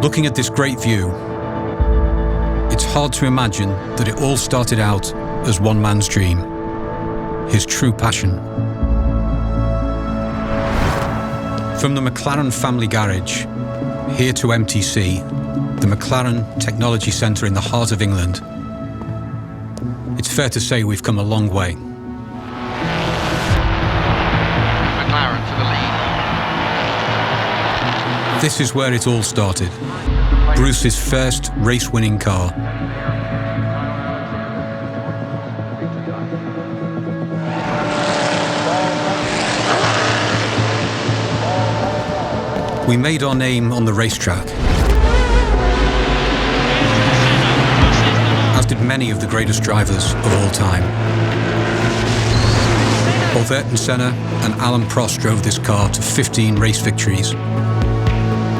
Looking at this great view, it's hard to imagine that it all started out as one man's dream, his true passion. From the McLaren family garage, here to MTC, the McLaren Technology Centre in the heart of England, it's fair to say we've come a long way. McLaren for the lead. This is where it all started. Bruce's first race-winning car. We made our name on the racetrack, as did many of the greatest drivers of all time. Both Ayrton Senna and Alain Prost drove this car to 15 race victories.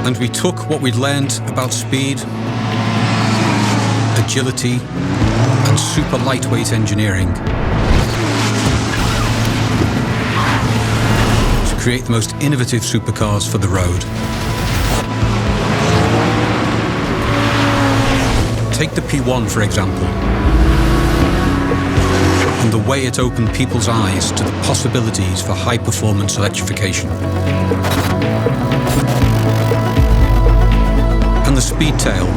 And we took what we'd learned about speed, agility, and super lightweight engineering to create the most innovative supercars for the road. Take the P1, for example, and the way it opened people's eyes to the possibilities for high-performance electrification. And the Speedtail,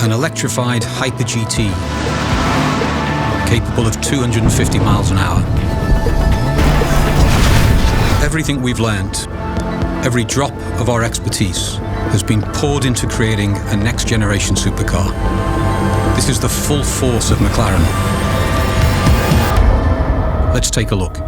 an electrified Hyper GT capable of 250 miles an hour. Everything we've learned, every drop of our expertise has been poured into creating a next-generation supercar. This is the full force of McLaren. Let's take a look.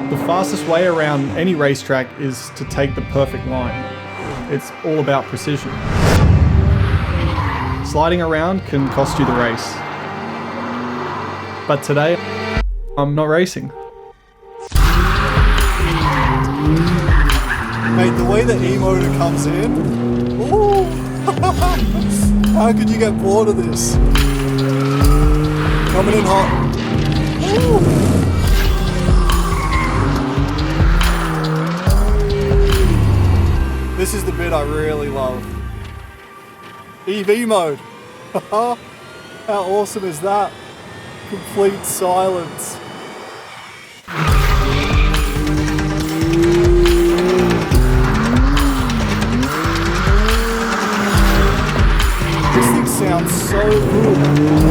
The fastest way around any racetrack is to take the perfect line. It's all about precision. Sliding around can cost you the race. But today, I'm not racing. Mate, the way the E-motor comes in, ooh, how could you get bored of this? Coming in hot. Ooh. This is the bit I really love. EV mode. How awesome is that? Complete silence. This thing sounds so good.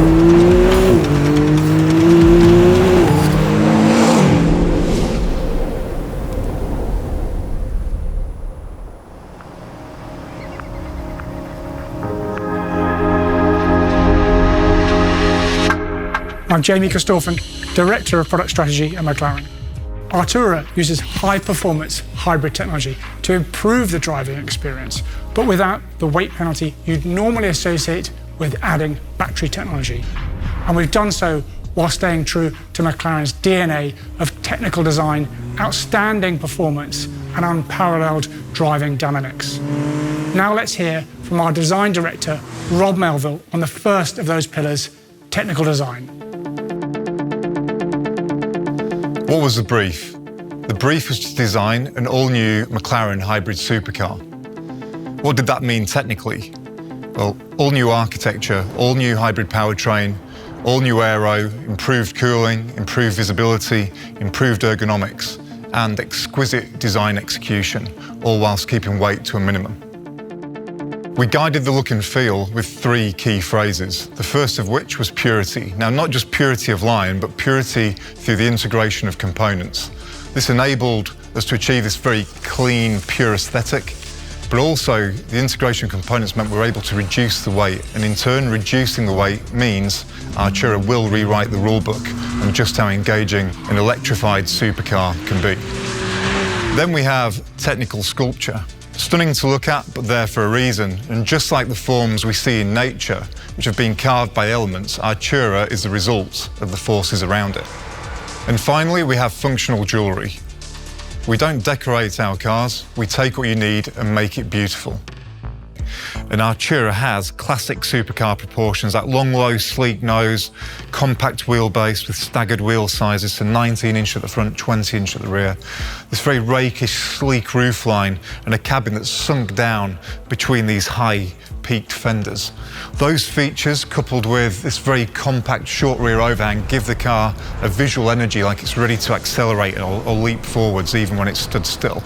I'm Jamie Christophen, Director of Product Strategy at McLaren. Artura uses high-performance hybrid technology to improve the driving experience, but without the weight penalty you'd normally associate with adding battery technology. And we've done so while staying true to McLaren's DNA of technical design, outstanding performance, and unparalleled driving dynamics. Now let's hear from our design director, Rob Melville, on the first of those pillars, technical design. What was the brief? The brief was to design an all-new McLaren hybrid supercar. What did that mean technically? Well, all-new architecture, all-new hybrid powertrain, all-new aero, improved cooling, improved visibility, improved ergonomics, and exquisite design execution, all whilst keeping weight to a minimum. We guided the look and feel with 3 key phrases, the first of which was purity. Now, not just purity of line, but purity through the integration of components. This enabled us to achieve this very clean, pure aesthetic, but also the integration of components meant we were able to reduce the weight, and in turn, reducing the weight means Artura will rewrite the rulebook on just how engaging an electrified supercar can be. Then we have technical sculpture. Stunning to look at, but there for a reason. And just like the forms we see in nature, which have been carved by elements, Artura is the result of the forces around it. And finally, we have functional jewellery. We don't decorate our cars, we take what you need and make it beautiful. And Artura has classic supercar proportions, that long, low, sleek nose, compact wheelbase with staggered wheel sizes, so 19-inch at the front, 20-inch at the rear. This very rakish, sleek roofline and a cabin that's sunk down between these high peaked fenders. Those features, coupled with this very compact short rear overhang, give the car a visual energy like it's ready to accelerate or leap forwards even when it's stood still.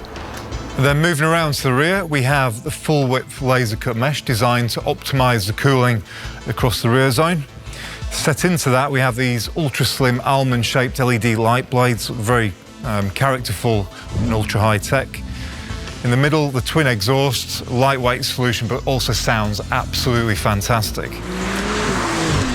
And then moving around to the rear, we have the full width laser cut mesh designed to optimise the cooling across the rear zone. Set into that, we have these ultra slim almond shaped LED light blades, very characterful and ultra high tech. In the middle, the twin exhausts, lightweight solution, but also sounds absolutely fantastic.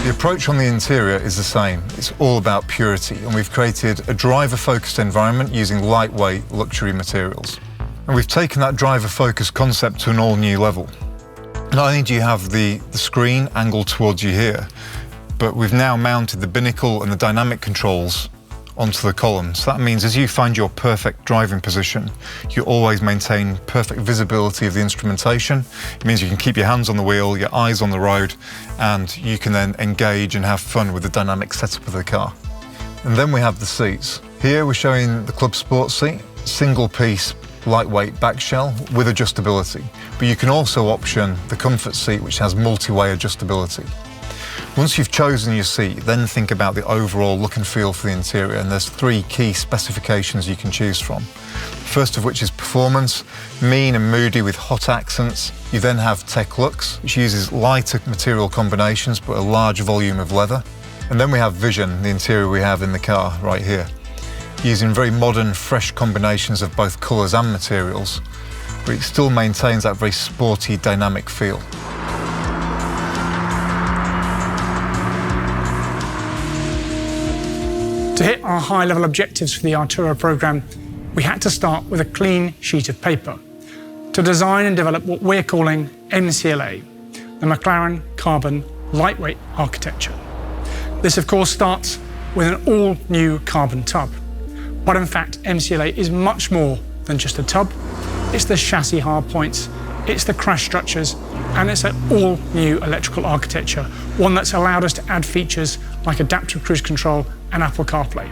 The approach on the interior is the same. It's all about purity, and we've created a driver-focused environment using lightweight luxury materials. And we've taken that driver-focused concept to an all-new level. Not only do you have the screen angled towards you here, but we've now mounted the binnacle and the dynamic controls onto the column. So that means as you find your perfect driving position, you always maintain perfect visibility of the instrumentation. It means you can keep your hands on the wheel, your eyes on the road, and you can then engage and have fun with the dynamic setup of the car. And then we have the seats. Here we're showing the Club Sport seat, single-piece lightweight back shell with adjustability, but you can also option the comfort seat, which has multi-way adjustability. Once you've chosen your seat, then think about the overall look and feel for the interior, and there's 3 key specifications you can choose from. First of which is performance, mean and moody with hot accents. You then have Tech Lux, which uses lighter material combinations but a large volume of leather. And then we have Vision, the interior we have in the car right here, using very modern, fresh combinations of both colours and materials, but it still maintains that very sporty, dynamic feel. To hit our high-level objectives for the Artura programme, we had to start with a clean sheet of paper to design and develop what we're calling MCLA, the McLaren Carbon Lightweight Architecture. This, of course, starts with an all-new carbon tub. But in fact, MCLA is much more than just a tub. It's the chassis hardpoints, it's the crash structures, and it's an all-new electrical architecture, one that's allowed us to add features like adaptive cruise control and Apple CarPlay.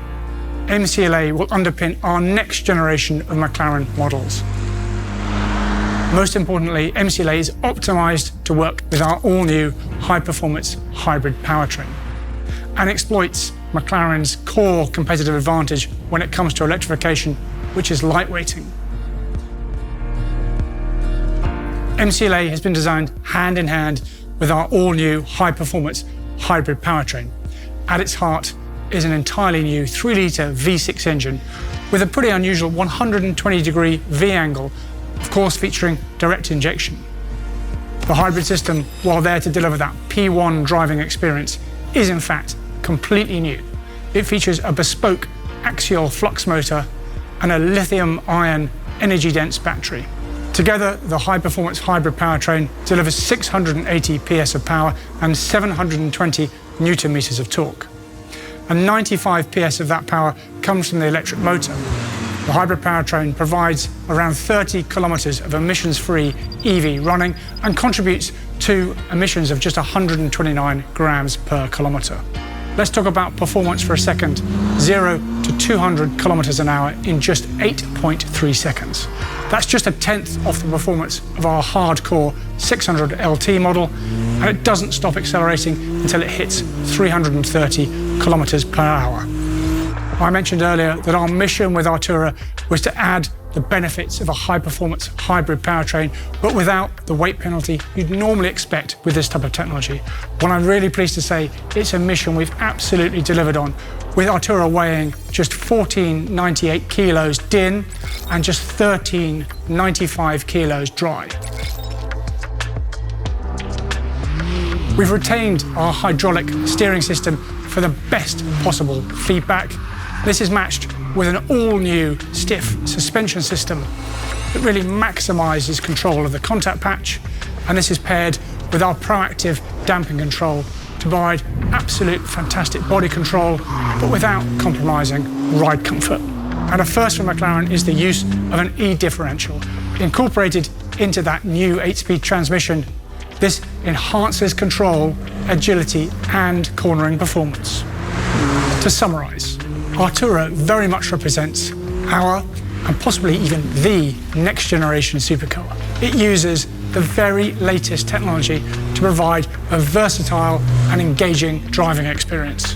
MCLA will underpin our next generation of McLaren models. Most importantly, MCLA is optimized to work with our all-new high-performance hybrid powertrain and exploits McLaren's core competitive advantage when it comes to electrification, which is lightweighting. MCLA has been designed hand in hand with our all-new high-performance hybrid powertrain. At its heart is an entirely new 3-litre V6 engine with a pretty unusual 120-degree V-angle, of course featuring direct injection. The hybrid system, while there to deliver that P1 driving experience, is in fact completely new. It features a bespoke axial flux motor and a lithium-ion energy-dense battery. Together, the high-performance hybrid powertrain delivers 680 PS of power and 720 Newton meters of torque. And 95 PS of that power comes from the electric motor. The hybrid powertrain provides around 30 kilometers of emissions-free EV running and contributes to emissions of just 129 grams per kilometer. Let's talk about performance for a second. 0 to 200 kilometers an hour in just 8.3 seconds. That's just a tenth off the performance of our hardcore 600 LT model, and it doesn't stop accelerating until it hits 330 kilometers per hour. I mentioned earlier that our mission with Artura was to add the benefits of a high-performance hybrid powertrain, but without the weight penalty you'd normally expect with this type of technology. Well, I'm really pleased to say it's a mission we've absolutely delivered on, with Artura weighing just 1498 kilos din and just 1395 kilos dry. We've retained our hydraulic steering system for the best possible feedback. This is matched with an all-new stiff suspension system that really maximizes control of the contact patch, and this is paired with our proactive damping control to provide absolute fantastic body control, but without compromising ride comfort. And a first for McLaren is the use of an E-differential. Incorporated into that new 8-speed transmission, this enhances control, agility, and cornering performance. To summarize, Artura very much represents our, and possibly even the, next generation supercar. It uses the very latest technology to provide a versatile and engaging driving experience.